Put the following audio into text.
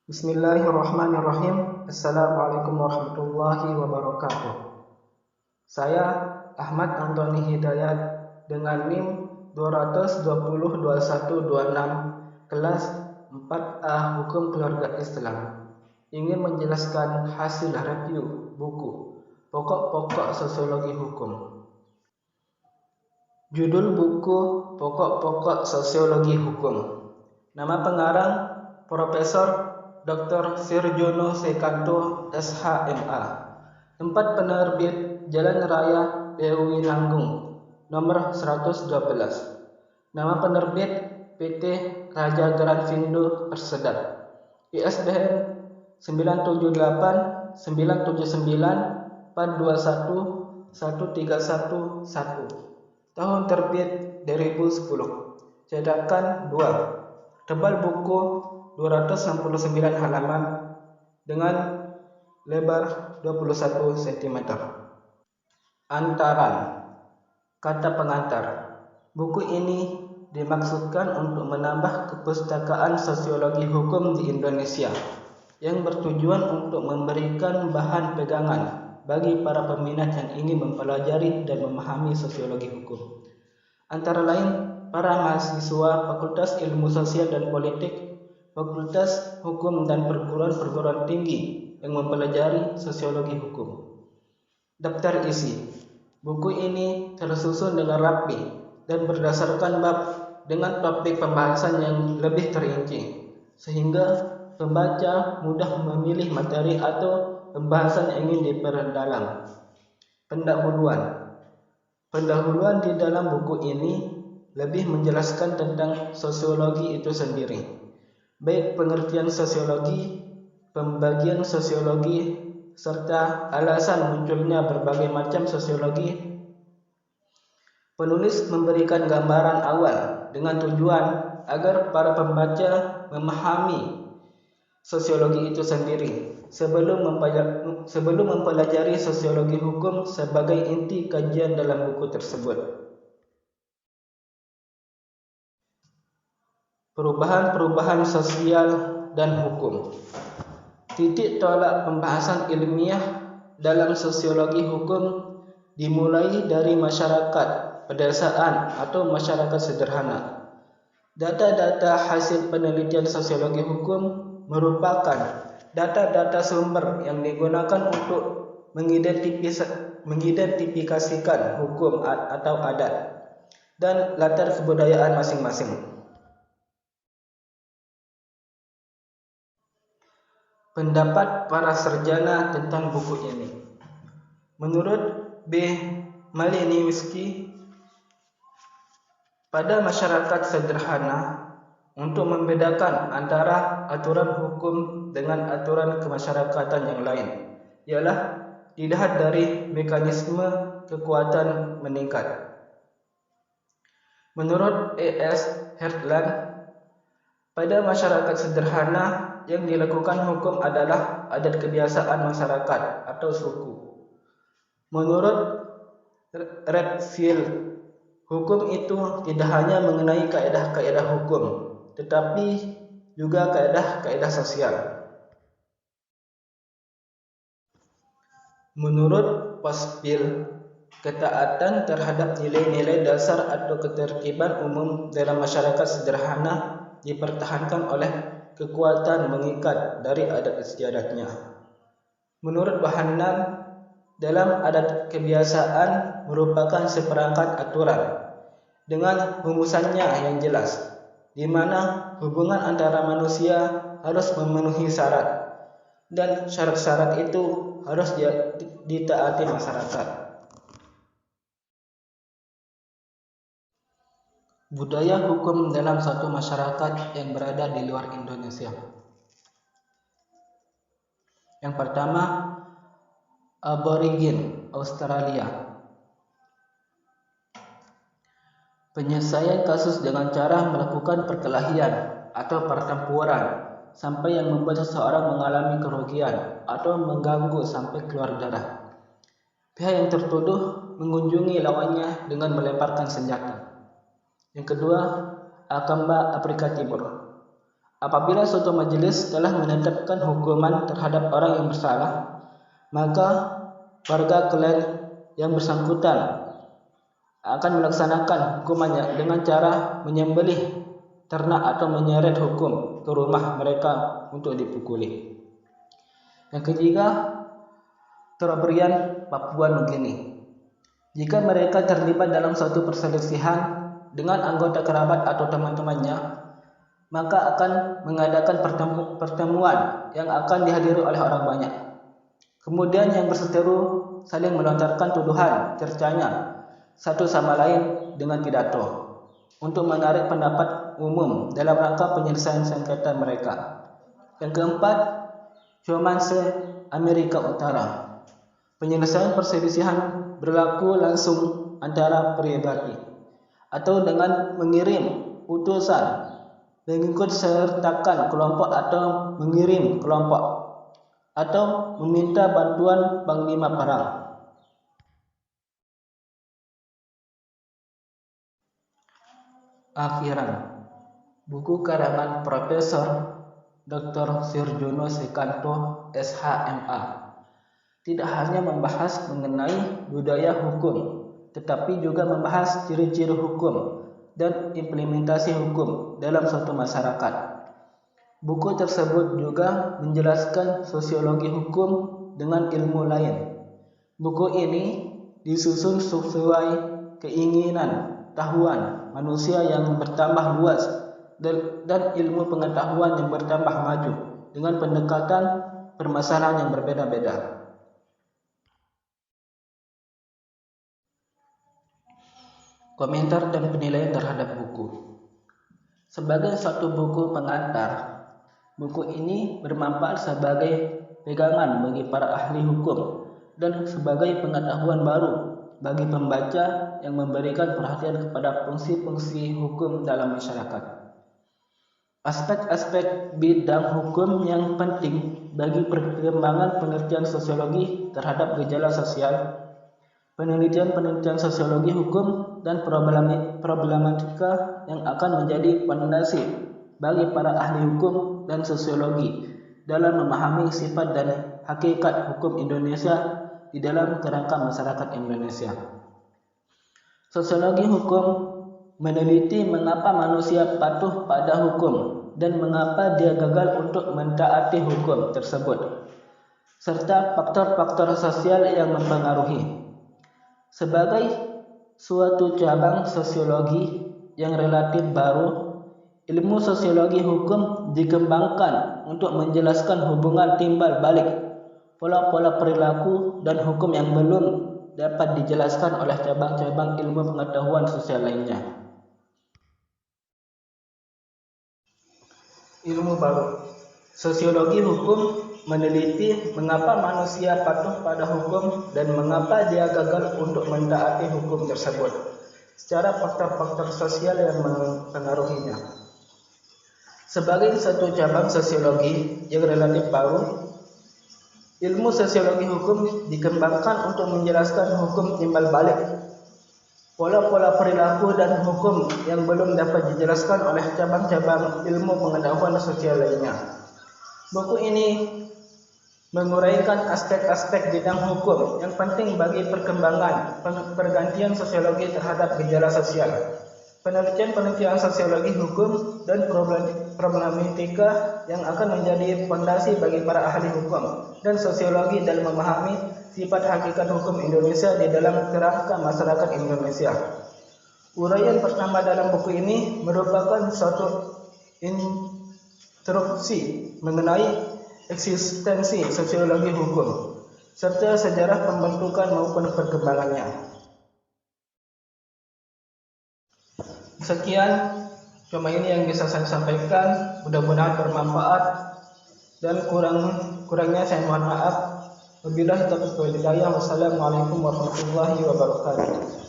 Bismillahirrahmanirrahim. Assalamualaikum warahmatullahi wabarakatuh. Saya Ahmad Antoni Hidayat dengan NIM 2202126 kelas 4A Hukum Keluarga Islam. Ingin menjelaskan hasil review buku Pokok-pokok Sosiologi Hukum. Judul buku Pokok-pokok Sosiologi Hukum. Nama pengarang Profesor Dr. Sirjono Sekanto SHMA. Tempat penerbit Jalan Raya Dewi Nanggung nomor 112. Nama penerbit PT Raja Granfindo Perseda. ISBN 978 979 421 1311. Tahun terbit 2010. Cetakan 2. Tebal buku 269 halaman dengan lebar 21 cm. Antaran. Kata pengantar. Buku ini dimaksudkan untuk menambah kepustakaan sosiologi hukum di Indonesia yang bertujuan untuk memberikan bahan pegangan bagi para peminat yang ingin mempelajari dan memahami sosiologi hukum. Antara lain, para mahasiswa Fakultas Ilmu Sosial dan Politik, Fakultas Hukum dan perguruan-perguruan tinggi yang mempelajari sosiologi hukum. Daftar isi. Buku ini tersusun dengan rapi dan berdasarkan bab dengan topik pembahasan yang lebih terinci, sehingga pembaca mudah memilih materi atau pembahasan yang ingin diperdalam. Pendahuluan. Pendahuluan di dalam buku ini lebih menjelaskan tentang sosiologi itu sendiri, baik pengertian sosiologi, pembagian sosiologi, serta alasan munculnya berbagai macam sosiologi. Penulis memberikan gambaran awal dengan tujuan agar para pembaca memahami sosiologi itu sendiri sebelum mempelajari sosiologi hukum sebagai inti kajian dalam buku tersebut. Perubahan-perubahan sosial dan hukum. Titik tolak pembahasan ilmiah dalam sosiologi hukum dimulai dari masyarakat pedesaan atau masyarakat sederhana. Data-data hasil penelitian sosiologi hukum merupakan data-data sumber yang digunakan untuk mengidentifikasikan hukum atau adat dan latar kebudayaan masing-masing. Pendapat para sarjana tentang buku ini. Menurut B. Maliniewski, pada masyarakat sederhana, untuk membedakan antara aturan hukum dengan aturan kemasyarakatan yang lain ialah dilihat dari mekanisme kekuatan meningkat. Menurut E.S. Heartland, pada masyarakat sederhana yang dilakukan hukum adalah adat kebiasaan masyarakat atau suku. Menurut Redfield, hukum itu tidak hanya mengenai kaedah-kaedah hukum, tetapi juga kaedah-kaedah sosial. Menurut Pascal, ketaatan terhadap nilai-nilai dasar atau ketertiban umum dalam masyarakat sederhana dipertahankan oleh kekuatan mengikat dari adat istiadatnya. Menurut Bahanan, dalam adat kebiasaan merupakan seperangkat aturan dengan rumusannya yang jelas, di mana hubungan antara manusia harus memenuhi syarat, dan syarat-syarat itu harus ditaati masyarakat. Budaya hukum dalam suatu masyarakat yang berada di luar Indonesia. Yang pertama, aborigin Australia. Penyelesaian kasus dengan cara melakukan perkelahian atau pertempuran sampai yang membuat seseorang mengalami kerugian atau mengganggu sampai keluar darah. Pihak yang tertuduh mengunjungi lawannya dengan melemparkan senjata. Yang kedua, Akamba Afrika Timur. Apabila suatu majelis telah menetapkan hukuman terhadap orang yang bersalah, maka warga klan yang bersangkutan akan melaksanakan hukumannya dengan cara menyembelih ternak atau menyeret hukum ke rumah mereka untuk dipukuli. Yang ketiga, Teroberian Papua Nugini. Jika mereka terlibat dalam suatu perselisihan dengan anggota kerabat atau teman-temannya, maka akan mengadakan pertemuan yang akan dihadiri oleh orang banyak. Kemudian yang berseteru saling melontarkan tuduhan cercanya satu sama lain dengan pidato untuk menarik pendapat umum dalam rangka penyelesaian sengketa mereka. Yang keempat, Syomance Amerika Utara. Penyelesaian perselisihan berlaku langsung antara pribadi atau dengan mengirim utusan, mengikut sertakan kelompok atau mengirim kelompok, atau meminta bantuan panglima perang. Akhiran, buku karangan Profesor Dr. Sirjono Sekanto, SHMA, tidak hanya membahas mengenai budaya hukum, tetapi juga membahas ciri-ciri hukum dan implementasi hukum dalam suatu masyarakat. Buku tersebut juga menjelaskan sosiologi hukum dengan ilmu lain. Buku ini disusun sesuai keinginan tahuan manusia yang bertambah luas dan ilmu pengetahuan yang bertambah maju dengan pendekatan permasalahan yang berbeda-beda. Komentar dan penilaian terhadap buku. Sebagai suatu buku pengantar, buku ini bermanfaat sebagai pegangan bagi para ahli hukum dan sebagai pengetahuan baru bagi pembaca yang memberikan perhatian kepada fungsi-fungsi hukum dalam masyarakat. Aspek-aspek bidang hukum yang penting bagi perkembangan pengertian sosiologi terhadap gejala sosial, penelitian sosiologi hukum, dan problematika yang akan menjadi fondasi bagi para ahli hukum dan sosiologi dalam memahami sifat dan hakikat hukum Indonesia di dalam kerangka masyarakat Indonesia. Sosiologi hukum meneliti mengapa manusia patuh pada hukum dan mengapa dia gagal untuk mentaati hukum tersebut, serta faktor-faktor sosial yang mempengaruhi. Sebagai suatu cabang sosiologi yang relatif baru, ilmu sosiologi hukum dikembangkan untuk menjelaskan hubungan timbal balik, pola-pola perilaku dan hukum yang belum dapat dijelaskan oleh cabang-cabang ilmu pengetahuan sosial lainnya. Ilmu baru. Sosiologi hukum meneliti mengapa manusia patuh pada hukum dan mengapa dia gagal untuk mentaati hukum tersebut, secara faktor-faktor sosial yang mempengaruhinya. Sebagai satu cabang sosiologi yang relatif baru, ilmu sosiologi hukum dikembangkan untuk menjelaskan hukum timbal balik, pola-pola perilaku dan hukum yang belum dapat dijelaskan oleh cabang-cabang ilmu pengetahuan sosial lainnya. Buku ini menguraikan aspek-aspek bidang hukum yang penting bagi perkembangan pergantian sosiologi terhadap gejala sosial, penelitian sosiologi hukum, dan problematika yang akan menjadi fondasi bagi para ahli hukum dan sosiologi dalam memahami sifat hakikat hukum Indonesia di dalam kerangka masyarakat Indonesia. Uraian pertama dalam buku ini merupakan suatu instruksi mengenai eksistensi sosiologi hukum serta sejarah pembentukan maupun perkembangannya. Sekian, cuma ini yang bisa saya sampaikan. Mudah-mudahan bermanfaat dan kurangnya saya mohon maaf. Wabillahi taufiq wal hidayah. Wassalamualaikum warahmatullahi wabarakatuh.